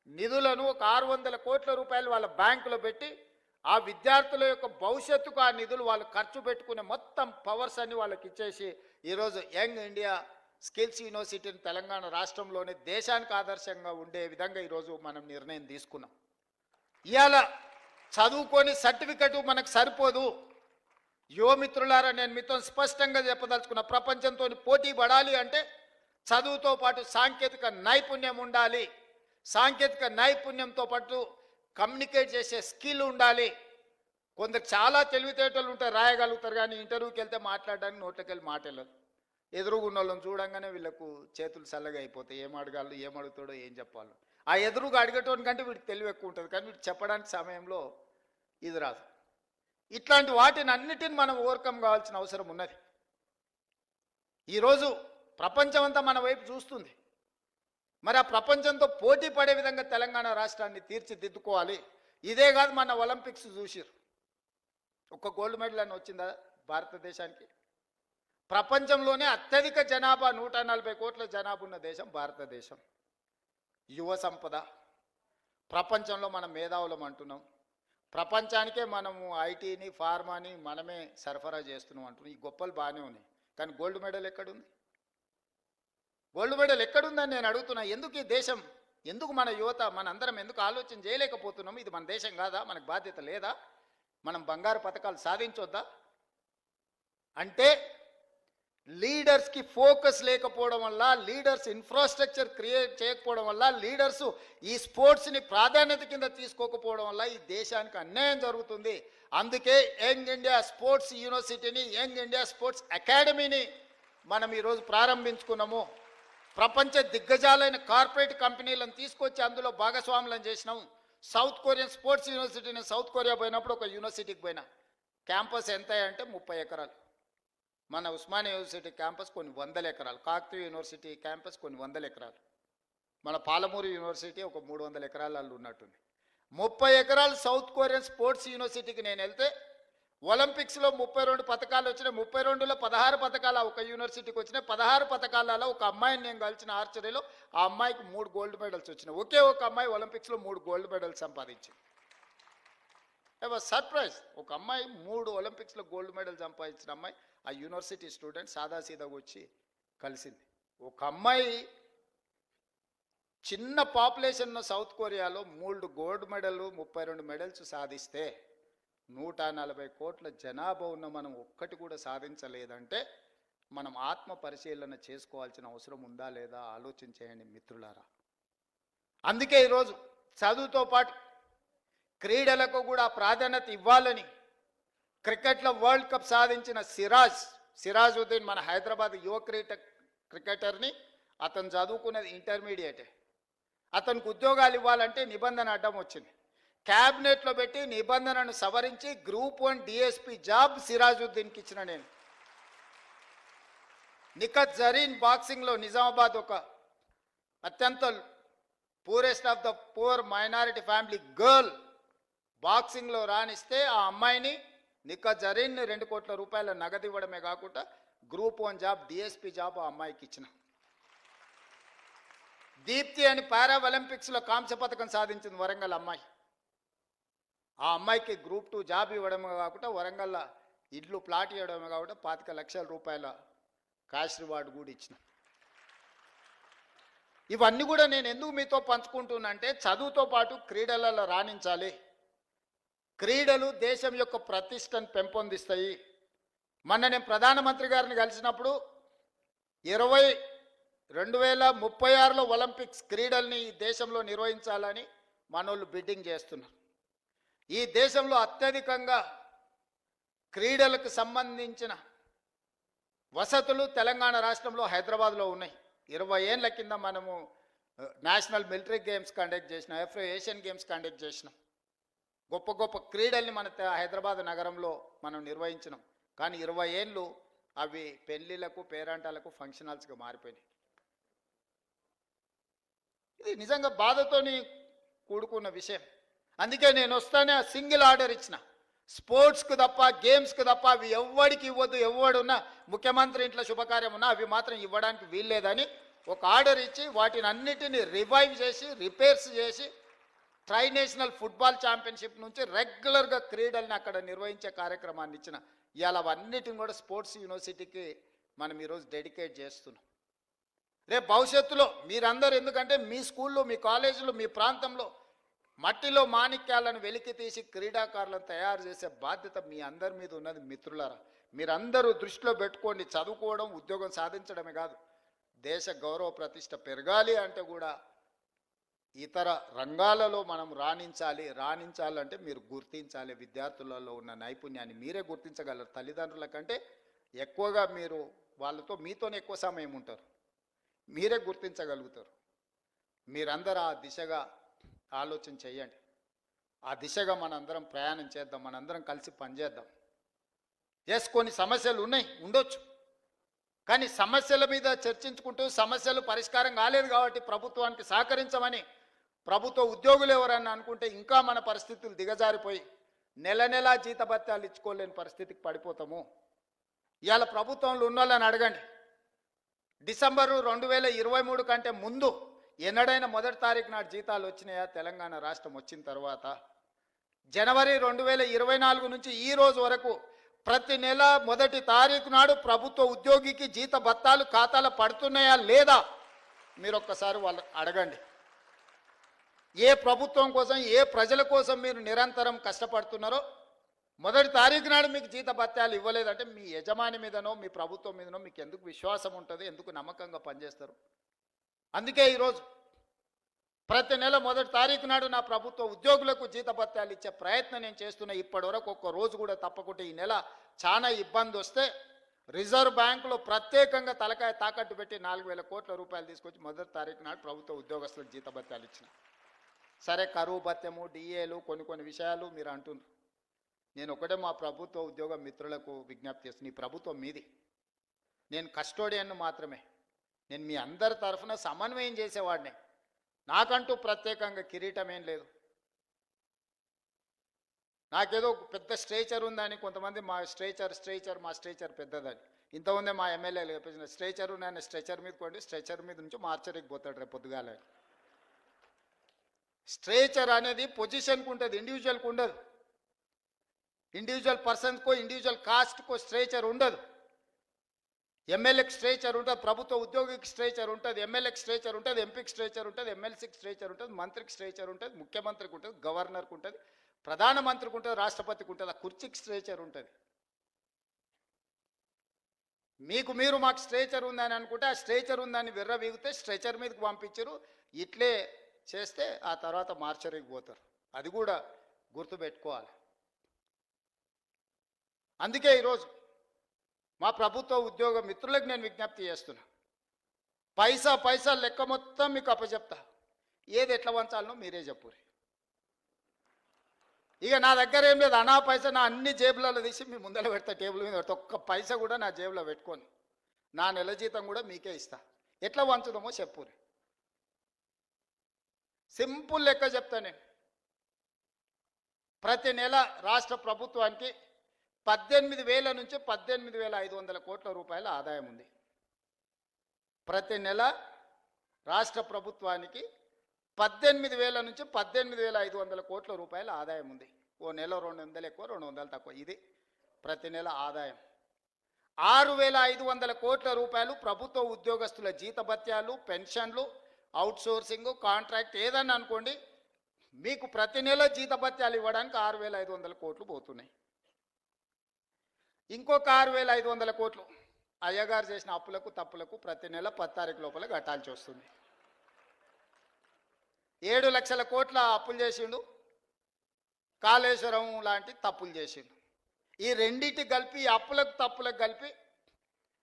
నిధులను ఒక 600 కోట్ల రూపాయలు వాళ్ళ బ్యాంకులో పెట్టి ఆ విద్యార్థుల యొక్క భవిష్యత్తుకు ఆ నిధులు వాళ్ళు ఖర్చు పెట్టుకునే మొత్తం పవర్స్ అన్ని వాళ్ళకి ఇచ్చేసి ఈరోజు యంగ్ ఇండియా స్కిల్స్ యూనివర్సిటీని తెలంగాణ రాష్ట్రంలోనే దేశానికి ఆదర్శంగా ఉండే విధంగా ఈరోజు మనం నిర్ణయం తీసుకున్నాం. ఇవాళ చదువుకొని సర్టిఫికెట్ మనకు సరిపోదు. యువమిత్రులారా, నేను మీతో స్పష్టంగా చెప్పదలుచుకున్న, ప్రపంచంతో పోటీ పడాలి అంటే చదువుతో పాటు సాంకేతిక నైపుణ్యం ఉండాలి. సాంకేతిక నైపుణ్యంతో పాటు కమ్యూనికేట్ చేసే స్కిల్ ఉండాలి. కొందరు చాలా తెలివితేటలు ఉంటారు, రాయగలుగుతారు, కానీ ఇంటర్వ్యూకి వెళ్తే మాట్లాడడానికి నోట్లోకి వెళ్ళి మాట వెళ్ళదు. ఎదురుగున్న వాళ్ళని చూడంగానే వీళ్ళకు చేతులు చల్లగా అయిపోతాయి. ఏం అడగాలి, ఏం అడుగుతాడో, ఏం చెప్పాలో. ఆ ఎదురుగా అడిగేటోని కంటే వీడికి తెలివి ఎక్కువ ఉంటుంది, కానీ వీడు చెప్పడానికి సమయంలో ఇది రాదు. ఇట్లాంటి వాటిని అన్నిటిని మనం ఓవర్కమ్ కావాల్సిన అవసరం ఉన్నది. ఈరోజు ప్రపంచం అంతా మన వైపు చూస్తుంది. మరి ఆ ప్రపంచంతో పోటీ పడే విధంగా తెలంగాణ రాష్ట్రాన్ని తీర్చిదిద్దుకోవాలి. ఇదే కాదు, మన ఒలింపిక్స్ చూసిరు, ఒక గోల్డ్ మెడల్ అని వచ్చిందా భారతదేశానికి? ప్రపంచంలోనే అత్యధిక జనాభా 140 కోట్ల జనాభా ఉన్న దేశం భారతదేశం. యువ సంపద, ప్రపంచంలో మనం మేధావులం అంటున్నాం. ప్రపంచానికే మనము ఐటీని, ఫార్మాని మనమే సరఫరా చేస్తున్నాం అంటున్నాం. ఈ గొప్పలు బాగానే ఉన్నాయి, కానీ గోల్డ్ మెడల్ ఎక్కడుంది? గోల్డ్ మెడల్ ఎక్కడుందని నేను అడుగుతున్నా. ఎందుకు ఈ దేశం, ఎందుకు మన యువత, మన అందరం ఎందుకు ఆలోచన చేయలేకపోతున్నాము? ఇది మన దేశం కాదా? మనకు బాధ్యత లేదా? మనం బంగారు పథకాలు సాధించొద్దా? అంటే లీడర్స్కి ఫోకస్ లేకపోవడం వల్ల, లీడర్స్ ఇన్ఫ్రాస్ట్రక్చర్ క్రియేట్ చేయకపోవడం వల్ల, లీడర్స్ ఈ స్పోర్ట్స్ని ప్రాధాన్యత కింద తీసుకోకపోవడం వల్ల ఈ దేశానికి అన్యాయం జరుగుతుంది. అందుకే యంగ్ ఇండియా స్పోర్ట్స్ యూనివర్సిటీని, యంగ్ ఇండియా స్పోర్ట్స్ అకాడమీని మనం ఈరోజు ప్రారంభించుకున్నాము. ప్రపంచ దిగ్గజాలైన కార్పొరేట్ కంపెనీలను తీసుకొచ్చి అందులో భాగస్వాములను చేసినాం. సౌత్ కొరియన్ స్పోర్ట్స్ యూనివర్సిటీని సౌత్ కొరియా పోయినప్పుడు ఒక యూనివర్సిటీకి పోయినా, క్యాంపస్ ఎంత అంటే 30 ఎకరాలు. మన ఉస్మానియా యూనివర్సిటీ క్యాంపస్ కొన్ని 100 ఎకరాలు, కాకతీయ యూనివర్సిటీ క్యాంపస్ కొన్ని 100 ఎకరాలు, మన పాలమూరు యూనివర్సిటీ ఒక 300 ఎకరాలు ఉన్నట్టుంది. 30 ఎకరాలు సౌత్ కొరియన్ స్పోర్ట్స్ యూనివర్సిటీకి నేను వెళ్తే ఒలింపిక్స్లో 32 పథకాలు వచ్చినాయి. 32లో 16 పథకాలు ఒక యూనివర్సిటీకి వచ్చినాయి. 16 పథకాలలో ఒక అమ్మాయిని నేను కలిసిన ఆర్చరీలో, ఆ అమ్మాయికి 3 గోల్డ్ మెడల్స్ వచ్చినాయి. ఒకే ఒక అమ్మాయి ఒలింపిక్స్లో 3 గోల్డ్ మెడల్స్ సంపాదించింది. సర్ప్రైజ్. ఒక అమ్మాయి 3 ఒలింపిక్స్లో గోల్డ్ మెడల్ సంపాదించిన అమ్మాయి ఆ యూనివర్సిటీ స్టూడెంట్ సాదాసీదాగా వచ్చి కలిసింది. ఒక అమ్మాయి చిన్న పాపులేషన్ ఉన్న సౌత్ కొరియాలో 3 గోల్డ్ మెడల్, 32 మెడల్స్ సాధిస్తే 140 కోట్ల జనాభా ఉన్న మనం ఒక్కటి కూడా సాధించలేదంటే మనం ఆత్మ పరిశీలన చేసుకోవాల్సిన అవసరం ఉందా లేదా ఆలోచించేయండి మిత్రులారా. అందుకే ఈరోజు చదువుతో పాటు క్రీడలకు కూడా ప్రాధాన్యత ఇవ్వాలని క్రికెట్లో వరల్డ్ కప్ సాధించిన సిరాజుద్దీన్ మన హైదరాబాద్ యువ క్రికెటర్ని, అతను చదువుకునేది ఇంటర్మీడియటే. అతనికి ఉద్యోగాలు ఇవ్వాలంటే నిబంధన అడ్డం వచ్చింది. క్యాబినెట్లో పెట్టి నిబంధనను సవరించి గ్రూప్ 1 డిఎస్పీ జాబ్ సిరాజుద్దీన్కి ఇచ్చిన నేను. నిఖత్ జరీన్ బాక్సింగ్లో నిజామాబాద్ ఒక అత్యంత poorest of the poor minority family girl బాక్సింగ్లో రాణిస్తే ఆ అమ్మాయిని, నిఖత్ జరీన్ని 2 కోట్ల రూపాయల నగదు ఇవ్వడమే కాకుండా గ్రూప్ 1 జాబ్ డిఎస్పీ జాబ్ ఆ అమ్మాయికి ఇచ్చిన. దీప్తి అని పారా ఒలింపిక్స్లో కాంస్య పథకం సాధించింది వరంగల్ అమ్మాయి. ఆ అమ్మాయికి గ్రూప్ 2 జాబ్ ఇవ్వడమే కాకుండా వరంగల్లో ఇల్లు ప్లాట్ ఇవ్వడమే కాకుండా 25 లక్షల రూపాయల క్యాష్ రివార్డు కూడా ఇచ్చిన. ఇవన్నీ కూడా నేను ఎందుకు మీతో పంచుకుంటున్నా అంటే చదువుతో పాటు క్రీడలలో రాణించాలి. క్రీడలు దేశం యొక్క ప్రతిష్టను పెంపొందిస్తాయి. మొన్న నేను ప్రధానమంత్రి గారిని కలిసినప్పుడు 2036లో ఒలింపిక్స్ క్రీడల్ని ఈ దేశంలో నిర్వహించాలని మనోళ్ళు బిడ్డింగ్ చేస్తున్నారు. ఈ దేశంలో అత్యధికంగా క్రీడలకు సంబంధించిన వసతులు తెలంగాణ రాష్ట్రంలో హైదరాబాద్లో ఉన్నాయి. 20 ఏళ్ల కింద మనము నేషనల్ మిలిటరీ గేమ్స్ కండక్ట్ చేసినాం, ఏషియన్ గేమ్స్ కండక్ట్ చేసినాం. గొప్ప గొప్ప క్రీడల్ని మన హైదరాబాద్ నగరంలో మనం నిర్వహించినాం. కానీ 20 ఏళ్ళు అవి పెళ్ళిళ్ళకు పేరంటాలకు ఫంక్షన్ హాల్స్గా మారిపోయినాయి. ఇది నిజంగా బాధతోని కూడుకున్న విషయం. అందుకే నేను వస్తానే సింగిల్ ఆర్డర్ ఇచ్చిన, స్పోర్ట్స్కు తప్ప గేమ్స్కు తప్ప అవి ఎవ్వడికి ఇవ్వద్దు. ఎవడున్నా ముఖ్యమంత్రి ఇంట్లో శుభకార్యం ఉన్నా అవి మాత్రం ఇవ్వడానికి వీల్లేదని ఒక ఆర్డర్ ఇచ్చి వాటిని అన్నిటినీ రివైవ్ చేసి రిపేర్స్ చేసి ట్రై నేషనల్ ఫుట్బాల్ ఛాంపియన్షిప్ నుంచి రెగ్యులర్గా క్రీడల్ని అక్కడ నిర్వహించే కార్యక్రమాన్ని ఇచ్చిన. ఇవాళ అవన్నిటిని కూడా స్పోర్ట్స్ యూనివర్సిటీకి మనం ఈరోజు డెడికేట్ చేస్తున్నాం. రేపు భవిష్యత్తులో మీరందరూ, ఎందుకంటే మీ స్కూల్లో మీ కాలేజీలో మీ ప్రాంతంలో మట్టిలో మాణిక్యాలను వెలికి తీసి క్రీడాకారులను తయారు చేసే బాధ్యత మీ అందరి మీద ఉన్నది. మిత్రులారా, మీరందరూ దృష్టిలో పెట్టుకోండి. చదువుకోవడం ఉద్యోగం సాధించడమే కాదు, దేశ గౌరవ ప్రతిష్ట పెరగాలి అంటే కూడా ఇతర రంగాలలో మనం రాణించాలంటే మీరు గుర్తించాలి. విద్యార్థులలో ఉన్న నైపుణ్యాన్ని మీరే గుర్తించగలరు. తల్లిదండ్రుల కంటే ఎక్కువగా మీరు వాళ్ళతో మీతోనే ఎక్కువ సమయం ఉంటారు, మీరే గుర్తించగలుగుతారు. మీరందరూ ఆ దిశగా ఆలోచన చేయండి. ఆ దిశగా మనందరం ప్రయాణం చేద్దాం, మనందరం కలిసి పనిచేద్దాం. కొన్ని సమస్యలు ఉండొచ్చు, కానీ సమస్యల మీద చర్చించుకుంటూ సమస్యలు పరిష్కారం కాలేదు కాబట్టి ప్రభుత్వానికి సహకరించమని ప్రభుత్వ ఉద్యోగులు ఎవరన్నా అనుకుంటే ఇంకా మన పరిస్థితులు దిగజారిపోయి నెల జీతభత్యాలు ఇచ్చుకోలేని పరిస్థితికి పడిపోతాము. ఇవాళ ప్రభుత్వంలో ఉన్న వాళ్ళని అడగండి, డిసెంబరు 2023 కంటే ముందు ఎన్నడైనా 1వ తారీఖు నాడు జీతాలు వచ్చినాయా? తెలంగాణ రాష్ట్రం వచ్చిన తర్వాత జనవరి 2024 నుంచి ఈ రోజు వరకు ప్రతి నెల 1వ తారీఖు నాడు ప్రభుత్వ ఉద్యోగికి జీత భత్తాలు ఖాతాలో పడుతున్నాయా లేదా? మీరు ఒక్కసారి వాళ్ళు అడగండి. ఏ ప్రభుత్వం కోసం, ఏ ప్రజల కోసం మీరు నిరంతరం కష్టపడుతున్నారో 1వ తారీఖు నాడు మీకు జీత భత్యాలు ఇవ్వలేదంటే మీ యజమాని మీదనో మీ ప్రభుత్వం మీదనో మీకు ఎందుకు విశ్వాసం ఉంటుంది? ఎందుకు నమ్మకంగా పనిచేస్తారు? అందుకే ఈరోజు ప్రతి నెల 1వ తారీఖు నాడు నా ప్రభుత్వ ఉద్యోగులకు జీత భత్యాలు ఇచ్చే ప్రయత్నం నేను చేస్తున్నా. ఇప్పటివరకు ఒక్క రోజు కూడా తప్పకుండా ఈ నెల చాలా ఇబ్బంది వస్తే రిజర్వ్ బ్యాంకులో ప్రత్యేకంగా తలకాయ తాకట్టు పెట్టి 4,000 కోట్ల రూపాయలు తీసుకొచ్చి 1వ తారీఖు నాడు ప్రభుత్వ ఉద్యోగస్తులకు జీత భత్యాలు ఇచ్చిన. సరే, కరువు భత్యము, డిఏలు, కొన్ని విషయాలు మీరు అంటున్నారు. నేను ఒకటే మా ప్రభుత్వ ఉద్యోగ మిత్రులకు విజ్ఞప్తి చేస్తున్నాను. ఈ ప్రభుత్వం మీది, నేను కస్టోడియన్ను మాత్రమే. నేను మీ అందరి తరఫున సమన్వయం చేసేవాడిని. నాకంటూ ప్రత్యేకంగా కిరీటం ఏం లేదు. నాకేదో పెద్ద స్ట్రేచర్ ఉందని కొంతమంది మా స్ట్రేచర్ పెద్దదని. ఇంతకుముందే మా ఎమ్మెల్యేలు చెప్పేసిన స్ట్రేచర్ నేను స్ట్రెచర్ మీద కొండి, స్ట్రెచర్ మీద నుంచి మార్చరికి పోతాడు రేపు పొద్దుగాల. స్ట్రేచర్ అనేది పొజిషన్కు ఉంటుంది, ఇండివిజువల్కి ఉండదు. ఇండివిజువల్ పర్సన్కో ఇండివిజువల్ కాస్ట్కో స్ట్రేచర్ ఉండదు. ఎమ్మెల్యేకి స్ట్రేచర్ ఉంటుంది, ప్రభుత్వ ఉద్యోగికి స్ట్రేచర్ ఉంటుంది, ఎమ్మెల్యేకి స్ట్రేచర్ ఉంటుంది, ఎంపీకి స్ట్రేచర్ ఉంటుంది, ఎమ్మెల్సీకి స్ట్రేచర్ ఉంటుంది, మంత్రికి స్ట్రేచర్ ఉంటుంది, ముఖ్యమంత్రికి ఉంటుంది, గవర్నర్కి ఉంటుంది, ప్రధానమంత్రికి ఉంటుంది, రాష్ట్రపతికి ఉంటుంది. ఆ కుర్చీకి స్ట్రేచర్ ఉంటుంది. మీరు మాకు స్ట్రేచర్ ఉందని అనుకుంటే ఆ స్ట్రేచర్ ఉందని విర్రవీగితే స్ట్రెచర్ మీదకి పంపించరు. ఇట్లే చేస్తే ఆ తర్వాత మార్చరికి పోతారు. అది కూడా గుర్తుపెట్టుకోవాలి. అందుకే ఈరోజు మా ప్రభుత్వ ఉద్యోగ మిత్రులకు నేను విజ్ఞప్తి చేస్తున్నా. పైసా లెక్క మొత్తం మీకు అప్పచెప్తా. ఏది ఎట్లా వంచాలనో మీరే చెప్పురి. ఇక నా దగ్గర ఏం లేదు, అనా పైసా నా అన్ని జేబులలో తీసి మీ ముందర పెడతా, టేబుల్ మీద పెడతా. ఒక్క పైసా కూడా నా జేబులో పెట్టుకొని నా నెల జీతం కూడా మీకే ఇస్తా. ఎట్లా వంచుదామో చెప్పురి. సింపుల్ లెక్క చెప్తా నేను. ప్రతి నెల రాష్ట్ర ప్రభుత్వానికి 18,000 నుంచి 18,500 కోట్ల రూపాయల ఆదాయం ఉంది. ప్రతి నెల రాష్ట్ర ప్రభుత్వానికి 18,000 నుంచి 18,500 కోట్ల రూపాయల ఆదాయం ఉంది. ఓ నెల 200 ఎక్కువ, 200 తక్కువ. ఇది ప్రతి నెల ఆదాయం. 6,500 కోట్ల రూపాయలు ప్రభుత్వ ఉద్యోగస్తుల జీతభత్యాలు, పెన్షన్లు, అవుట్సోర్సింగ్, కాంట్రాక్ట్ ఏదన్నా అనుకోండి, మీకు ప్రతి నెల జీతభత్యాలు ఇవ్వడానికి 6,500 కోట్లు పోతున్నాయి. ఇంకొక 6,500 కోట్లు అయ్యగారు చేసిన అప్పులకు తప్పులకు ప్రతి నెల 10 తారీఖు లోపల కట్టాల్సి వస్తుంది. 7 లక్షల కోట్ల అప్పులు చేసిండు, కాళేశ్వరం లాంటి తప్పులు చేసిండు. ఈ రెండింటి కలిపి, అప్పులకు తప్పులకు కలిపి,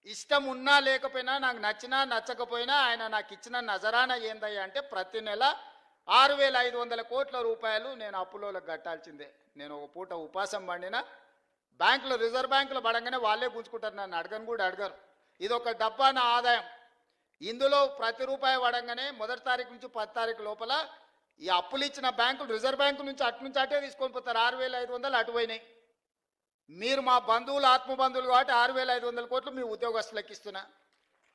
ఇష్టం ఉన్నా లేకపోయినా, నాకు నచ్చినా నచ్చకపోయినా ఆయన నాకు ఇచ్చిన నజరాన ఏందయ్యా అంటే ప్రతి నెల 6,500 కోట్ల రూపాయలు నేను అప్పులోకి కట్టాల్సిందే. నేను ఒక పూట ఉపాసం పండిన బ్యాంకులో, రిజర్వ్ బ్యాంకులో పడంగానే వాళ్ళే గుంజుకుంటారు, నన్ను అడగను కూడా అడగరు. ఇది ఒక డబ్బాన ఆదాయం. ఇందులో ప్రతి రూపాయి పడంగానే మొదటి తారీఖు నుంచి 10 తారీఖు లోపల ఈ అప్పులు ఇచ్చిన బ్యాంకులు, రిజర్వ్ బ్యాంకు నుంచి అటే తీసుకొని పోతారు. 6,500 అటు పోయినాయి. మీరు మా బంధువులు, ఆత్మబంధువులు కాబట్టి 6,500 కోట్లు మీ ఉద్యోగస్తులకు ఇస్తున్నా.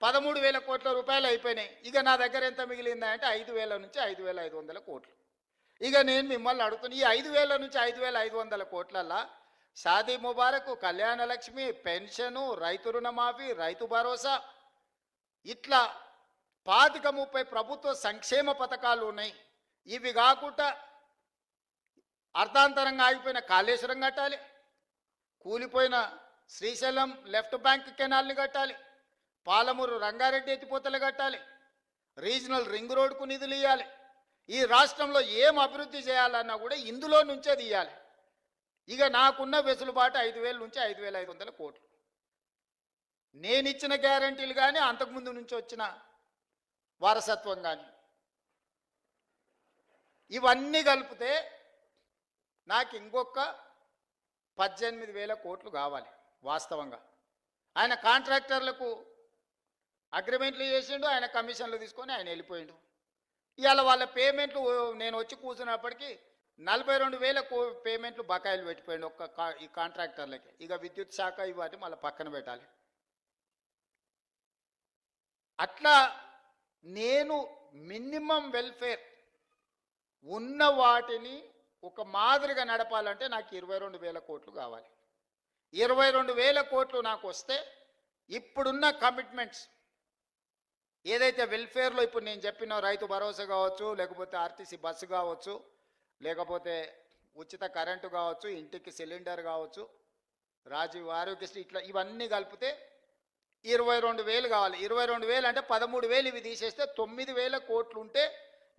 13,000 కోట్ల రూపాయలు అయిపోయినాయి. ఇక నా దగ్గర ఎంత మిగిలిందా అంటే 5,000 నుంచి 5,500 కోట్లు. ఇక నేను మిమ్మల్ని అడుగుతున్నా, ఈ 5,000 నుంచి 5,500 కోట్లల్లా షాదీ ముబారక్, కళ్యాణ లక్ష్మి, పెన్షను, రైతు రుణమాఫీ, రైతు భరోసా, ఇట్లా 25-30 ప్రభుత్వ సంక్షేమ పథకాలు ఉన్నాయి. ఇవి కాకుండా అర్ధాంతరంగా ఆగిపోయిన కాళేశ్వరం కట్టాలి, కూలిపోయిన శ్రీశైలం లెఫ్ట్ బ్యాంక్ కెనాల్ని కట్టాలి, పాలమూరు రంగారెడ్డి ఎత్తిపోతలు కట్టాలి, రీజనల్ రింగ్ రోడ్కు నిధులు ఇవ్వాలి. ఈ రాష్ట్రంలో ఏం అభివృద్ధి చేయాలన్నా కూడా ఇందులో నుంచే తీయాలి. ఇక నాకున్న వెసులుబాటు 5,000 నుంచి 5,500 కోట్లు. నేను ఇచ్చిన గ్యారంటీలు కానీ, అంతకుముందు నుంచి వచ్చిన వారసత్వం కానీ, ఇవన్నీ కలిపితే నాకు ఇంకొక 18,000 కోట్లు కావాలి వాస్తవంగా. ఆయన కాంట్రాక్టర్లకు అగ్రిమెంట్లు చేసిండు, ఆయన కమిషన్లు తీసుకొని ఆయన వెళ్ళిపోయిండు. ఇవాళ వాళ్ళ పేమెంట్లు నేను వచ్చి కూర్చున్నప్పటికీ 42,000 పేమెంట్లు బకాయిలు పెట్టిపోయిండు ఈ కాంట్రాక్టర్లకి. ఇక విద్యుత్ శాఖ ఇవన్నీ మళ్ళీ పక్కన పెట్టాలి. అట్లా నేను మినిమం వెల్ఫేర్ ఉన్న వాటిని ఒక మాదిరిగా నడపాలంటే నాకు 22,000 కోట్లు కావాలి. 22,000 కోట్లు నాకు వస్తే ఇప్పుడున్న కమిట్మెంట్స్ ఏదైతే వెల్ఫేర్లో ఇప్పుడు నేను చెప్పిన రైతు భరోసా కావచ్చు, లేకపోతే ఆర్టీసీ బస్సు కావచ్చు, లేకపోతే ఉచిత కరెంటు కావచ్చు, ఇంటికి సిలిండర్ కావచ్చు, రాజీవ్ ఆరోగ్యశ్రీ, ఇట్లా ఇవన్నీ కలిపితే 22,000 కావాలి. 22,000 అంటే 13,000 ఇవి తీసేస్తే 9,000 కోట్లు ఉంటే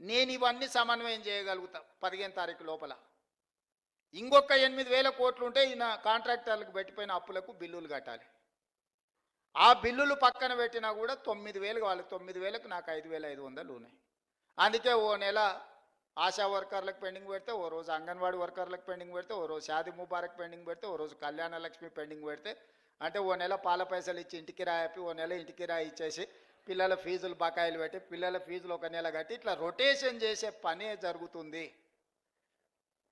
నేను ఇవన్నీ సమన్వయం చేయగలుగుతా 15 తారీఖు లోపల. ఇంకొక 8,000 కోట్లు ఉంటే ఈయన కాంట్రాక్టర్లకు పెట్టిపోయిన అప్పులకు బిల్లులు కట్టాలి. ఆ బిల్లులు పక్కన పెట్టినా కూడా 9,000 కావాలి. 9,000కు నాకు 5,500 ఉన్నాయి. అందుకే ఓ నెల ఆశా వర్కర్లకు పెండింగ్ పెడితే, ఓ రోజు అంగన్వాడీ వర్కర్లకు పెండింగ్ పెడితే, ఓ రోజు షాదీ ముబారక్ పెండింగ్ పెడితే, ఓ రోజు కళ్యాణ లక్ష్మి పెండింగ్ పెడితే, అంటే ఓ నెల పాల పైసలు ఇచ్చి ఇంటికి రాయి, ఓ నెల ఇంటికి రాయి ఇచ్చేసి పిల్లల ఫీజులు బకాయిలు పెట్టి, పిల్లల ఫీజులు ఒక నెల కట్టి, ఇట్లా రొటేషన్ చేసే పనే జరుగుతుంది.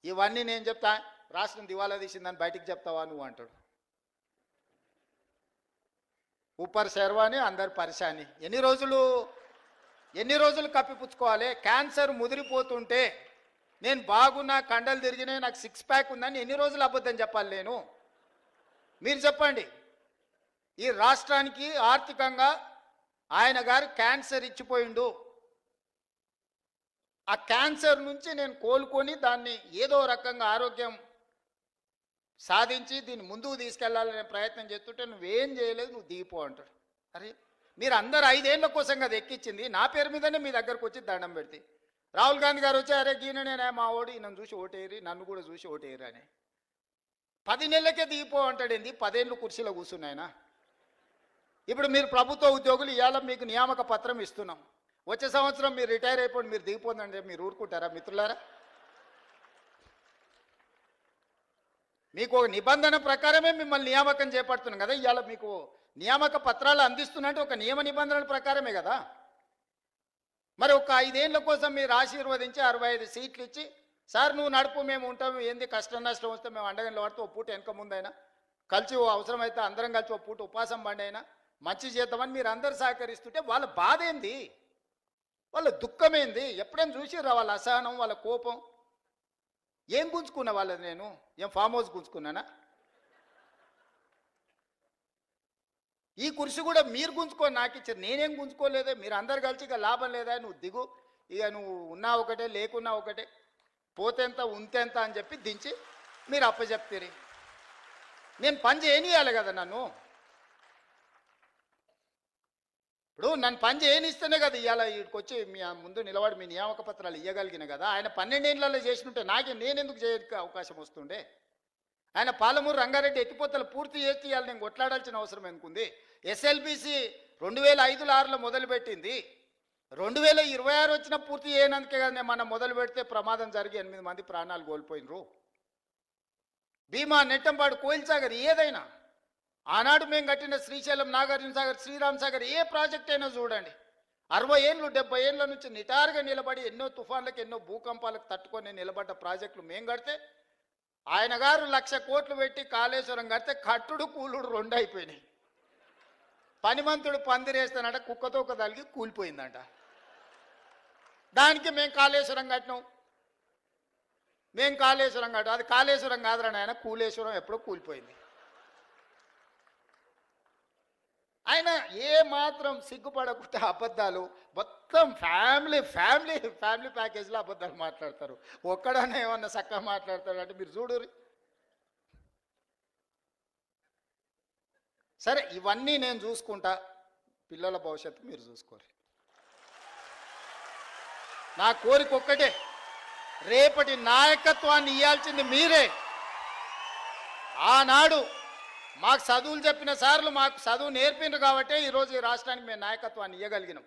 ఇవన్నీ నేను చెప్తా, రాష్ట్రం దివాలా తీసిందని బయటికి చెప్తావా నువ్వు అంటాడు. ఊపర్ శర్వాని అందరు పరిశాని. ఎన్ని రోజులు కప్పిపుచ్చుకోవాలి? క్యాన్సర్ ముదిరిపోతుంటే నేను బాగున్నా, కండలు తిరిగినాయి, నాకు 6 ప్యాక్ ఉందని ఎన్ని రోజులు అబద్ధం చెప్పాలి నేను? మీరు చెప్పండి. ఈ రాష్ట్రానికి ఆర్థికంగా ఆయన గారు క్యాన్సర్ ఇచ్చిపోయిండు. ఆ క్యాన్సర్ నుంచి నేను కోలుకొని దాన్ని ఏదో రకంగా ఆరోగ్యం సాధించి దీన్ని ముందుకు తీసుకెళ్లాలనే ప్రయత్నం చేస్తుంటే నువ్వేం చేయలేదు, నువ్వు దిగిపో అంటాడు. అరే మీరు అందరు 5 ఏళ్ల కోసం కదా ఎక్కించింది, నా పేరు మీదనే మీ దగ్గరకు వచ్చి దండం పెడితే. రాహుల్ గాంధీ గారు వచ్చి అరే గీననే మా ఓడి నన్ను చూసి ఓటేరి, నన్ను కూడా చూసి ఓటేరు అని 10 నెలలకే దిగిపో అంటాడేంది? 10 ఏళ్ళు కుర్చీలో కూర్చున్నాయన. ఇప్పుడు మీరు ప్రభుత్వ ఉద్యోగులు, ఇవాళ మీకు నియామక పత్రం ఇస్తున్నాం, వచ్చే సంవత్సరం మీరు రిటైర్ అయిపోండి, మీరు దిగిపోందంటే మీరు ఊరుకుంటారా మిత్రులారా? మీకు ఒక నిబంధన ప్రకారమే మిమ్మల్ని నియామకం చేపడుతున్నాం కదా. ఇవాళ మీకు నియామక పత్రాలు అందిస్తున్నట్టు ఒక నియమ నిబంధనల ప్రకారమే కదా. మరి ఒక 5 ఏళ్ల కోసం మీరు ఆశీర్వదించి 65 సీట్లు ఇచ్చి, సార్ నువ్వు నడుపు, మేము ఉంటాము, ఏంది కష్టం నష్టం వస్తే మేము అండగంలో పడితే ఓ పూట వెనక ముందైనా కలిసి అవసరమైతే అందరం కలిసి ఓ పూట ఉపాసం బండి అయినా మంచి చేద్దామని మీరు అందరు సహకరిస్తుంటే వాళ్ళ బాధ ఏంది, వాళ్ళ దుఃఖమేంది? ఎప్పుడైనా చూసిర్రా వాళ్ళ అసహనం, వాళ్ళ కోపం? ఏం గుంజుకున్నా వాళ్ళది? నేను ఏం ఫామ్ హౌస్ గుంజుకున్నానా? ఈ కుర్చీ కూడా మీరు గుంజుకొని నాకు ఇచ్చారు, నేనేం గుంజుకోలేదే. మీరు అందరు కలిసి ఇక లాభం లేదా, నువ్వు దిగు, ఇక నువ్వు ఉన్నా ఒకటే లేకున్నా ఒకటే, పోతేంత ఉంతేంత అని చెప్పి దించి మీరు అప్పచెప్తారు. నేను పని చేయనియాలి కదా నన్ను. ఇప్పుడు నన్ను పని చేయనిస్తేనే కదా ఇవాళ వీడికి వచ్చి మీ ముందు నిలబడి మీ నియామక పత్రాలు ఇవ్వగలిగిన కదా. ఆయన 12 ఏళ్లలో చేసినట్టే నేనెందుకు చేయడానికి అవకాశం వస్తుండే? ఆయన పాలమూరు రంగారెడ్డి ఎత్తిపోతలు పూర్తి చేసి ఇవాళ నేను కొట్లాడాల్సిన అవసరం ఎందుకుంది? SLBC 2005-6లో మొదలుపెట్టింది, 2026 వచ్చిన పూర్తి చేయనందుకే కదా మనం మొదలు పెడితే ప్రమాదం జరిగి 8 మంది ప్రాణాలు కోల్పోయినరు. భీమా, నెట్టంపాడు, కోయిల్ సాగర్ ఏదైనా ఆనాడు మేము కట్టిన శ్రీశైలం, నాగార్జున సాగర్, శ్రీరామ్ సాగర్ ఏ ప్రాజెక్ట్ అయినా చూడండి 60 ఏళ్ళు 70 ఏళ్ళ నుంచి నిటారుగా నిలబడి ఎన్నో తుఫాన్లకు ఎన్నో భూకంపాలకు తట్టుకొని నిలబడ్డ ప్రాజెక్టులు మేము కడితే ఆయన గారు 1,00,000 కోట్లు పెట్టి కాళేశ్వరం కడితే కట్టుడు కూలుడు 2 అయిపోయినాయి. పనిమంతుడు పందిరేస్తానంట కుక్కతో ఒక తలిగి కూలిపోయిందంట. దానికి మేము కాళేశ్వరం కట్టినాం. మేము కాళేశ్వరం కట్టాం. అది కాళేశ్వరం కాదురా నాయన, కూలేశ్వరం ఎప్పుడో కూలిపోయింది. ఆయన ఏ మాత్రం సిగ్గుపడకుండా అబద్ధాలు మొత్తం ఫ్యామిలీ ఫ్యామిలీ ఫ్యామిలీ ప్యాకేజ్లో అబద్ధాలు మాట్లాడతారు. ఒక్కడనే ఏమన్నా చక్కగా మాట్లాడతారు అంటే మీరు చూడురి. సరే ఇవన్నీ నేను చూసుకుంటా, పిల్లల భవిష్యత్తు మీరు చూసుకోరు. నా కోరిక ఒక్కటే, రేపటి నాయకత్వాన్ని ఇవ్వాల్సింది మీరే. ఆనాడు మాకు చదువులు చెప్పిన సార్లు మాకు చదువు నేర్పిండ్రు కాబట్టి ఈరోజు ఈ రాష్ట్రానికి మేము నాయకత్వాన్ని ఇవ్వగలిగినాం.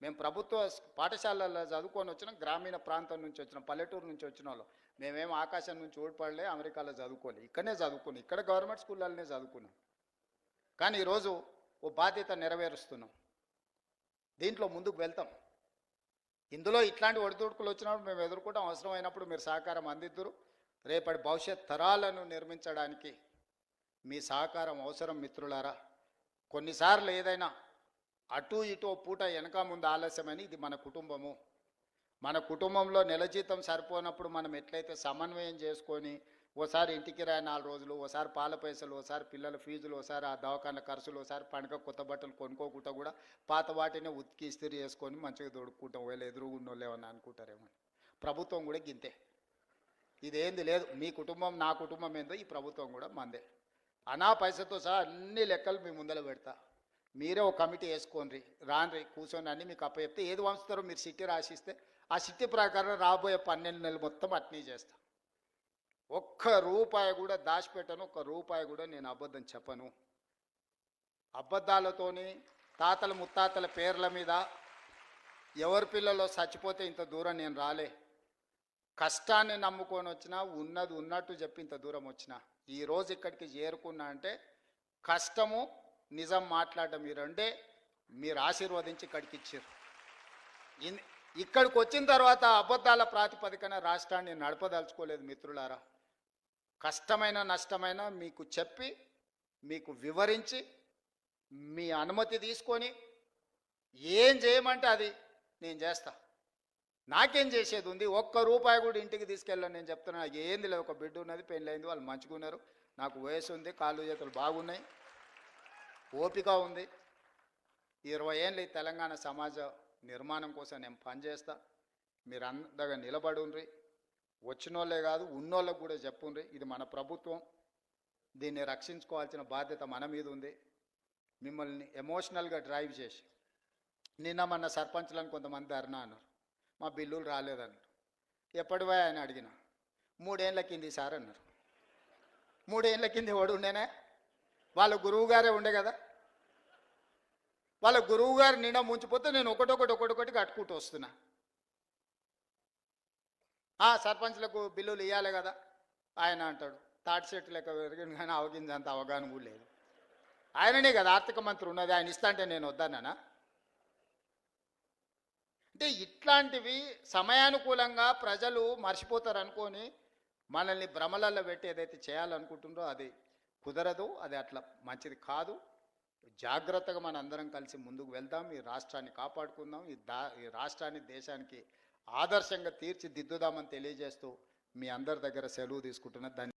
మేము ప్రభుత్వ పాఠశాలల్లో చదువుకొని వచ్చినాం, గ్రామీణ ప్రాంతం నుంచి వచ్చినాం, పల్లెటూరు నుంచి వచ్చిన వాళ్ళు. మేమేం ఆకాశం నుంచి ఓడిపడలే, అమెరికాలో చదువుకోలే, ఇక్కడనే చదువుకున్నాం, ఇక్కడ గవర్నమెంట్ స్కూళ్ళనే చదువుకున్నాం. కానీ ఈరోజు ఓ బాధ్యత నెరవేరుస్తున్నాం, దీంట్లో ముందుకు వెళ్తాం. ఇందులో ఇట్లాంటి ఒడిదుడుకులు వచ్చినప్పుడు మేము ఎదుర్కొంటాం. అవసరమైనప్పుడు మీరు సహకారం అందిద్దురు. రేపటి భవిష్యత్ తరాలను నిర్మించడానికి మీ సహకారం అవసరం మిత్రులారా. కొన్నిసార్లు ఏదైనా అటు ఇటు పూట వెనక ముందు ఆలస్యమని, ఇది మన కుటుంబము. మన కుటుంబంలో నెల జీతం సరిపోనప్పుడు మనం ఎట్లయితే సమన్వయం చేసుకొని ఓసారి ఇంటికి రాయి 4 రోజులు, ఓసారి పాల పైసలు, ఓసారి పిల్లల ఫీజులు, ఓసారి ఆ దవాఖాన ఖర్చులు, ఓసారి పండుగ కొత్త బట్టలు కొనుక్కోకుండా కూడా పాత వాటినే ఉతికి ఇస్త్రీ చేసుకొని మంచిగా దొడుక్కుంటాం. వీళ్ళు ఎదురుగున్నోళ్ళు ఏమన్నా అనుకుంటారేమో. ప్రభుత్వం కూడా గింతే. ఇదేంది లేదు, మీ కుటుంబం నా కుటుంబం ఏందో ఈ ప్రభుత్వం కూడా మందే. అనా పైసతో సహా అన్ని లెక్కలు మీ ముందర పెడతా. మీరే ఒక కమిటీ వేసుకోండి, రాన్రి, కూర్చొని అన్నీ మీకు అప్పచెప్తే ఏది వంచుతారో మీరు సిట్టి రాసిస్తే ఆ సిట్టి ప్రకారం రాబోయే 12 నెలలు మొత్తం అట్నీ చేస్తా. ఒక్క రూపాయి కూడా దాచిపెట్టను, ఒక్క రూపాయి కూడా నేను అబద్ధం చెప్పను. అబద్ధాలతోని తాతల ముత్తాతల పేర్ల మీద ఎవరి పిల్లలో చచ్చిపోతే ఇంత దూరం నేను రాలే. కష్టాన్ని నమ్ముకొని వచ్చినా, ఉన్నది ఉన్నట్టు చెప్పి ఇంత దూరం వచ్చినా. ఈరోజు ఇక్కడికి చేరుకున్నా అంటే కష్టము, నిజం మాట్లాడడం ఈ రెండే మీరు ఆశీర్వదించి ఇక్కడికి ఇచ్చారు. ఇక్కడికి వచ్చిన తర్వాత అబద్ధాల ప్రాతిపదికన రాష్ట్రాన్ని నడపదలుచుకోలేదు మిత్రులారా. కష్టమైన నష్టమైన మీకు చెప్పి, మీకు వివరించి, మీ అనుమతి తీసుకొని ఏం చేయమంటే అది నేను చేస్తా. నాకేం చేసేది ఉంది? ఒక్క రూపాయి కూడా ఇంటికి తీసుకెళ్ళాను. నేను చెప్తున్నా, ఏంది లేదు, ఒక బిడ్డ ఉన్నది, పెళ్ళైంది, వాళ్ళు మంచిగా ఉన్నారు, నాకు వయసు ఉంది, కాళ్ళు చేతులు బాగున్నాయి, ఓపిక ఉంది. 20 ఏళ్ళు ఈ తెలంగాణ సమాజ నిర్మాణం కోసం నేను పనిచేస్తా. మీరు అందగా నిలబడుండ్రి. వచ్చినోళ్ళే కాదు, ఉన్నోళ్ళకు కూడా చెప్పుండ్రి, ఇది మన ప్రభుత్వం, దీన్ని రక్షించుకోవాల్సిన బాధ్యత మన మీద ఉంది. మిమ్మల్ని ఎమోషనల్గా డ్రైవ్ చేసి నిన్న మన సర్పంచ్లను కొంతమంది ధర్నా అన్నారు, మా బిల్లులు రాలేదన్నారు. ఎప్పటివా అని అడిగిన, 3 ఏళ్ళ కింది సార్ అన్నారు. 3 ఏళ్ళ కింది వాడు ఉండేనా? వాళ్ళ గురువు గారే ఉండే కదా. వాళ్ళ గురువు గారు నిండా ముంచిపోతే నేను ఒకటొకటి కట్టుకుంటూ వస్తున్నా. సర్పంచ్లకు బిల్లులు ఇవ్వాలి కదా ఆయన అంటాడు. తాటి చెట్టు లెక్క పెరిగింది కానీ అవగిందంత అవగాహన కూడా లేదు. ఆయననే కదా ఆర్థిక మంత్రి ఉన్నది, ఆయన ఇస్తా అంటే నేను వద్దానా? అంటే ఇట్లాంటివి సమయానుకూలంగా ప్రజలు మర్చిపోతారు అనుకొని మనల్ని భ్రమలలో పెట్టి ఏదైతే చేయాలనుకుంటుందో అది కుదరదు, అది అట్లా మంచిది కాదు. జాగ్రత్తగా మన అందరం కలిసి ముందుకు వెళ్దాం, ఈ రాష్ట్రాన్ని కాపాడుకుందాం, ఈ రాష్ట్రాన్ని దేశానికి ఆదర్శంగా తీర్చిదిద్దుదామని తెలియజేస్తూ మీ అందరి దగ్గర సెలవు తీసుకుంటున్నా.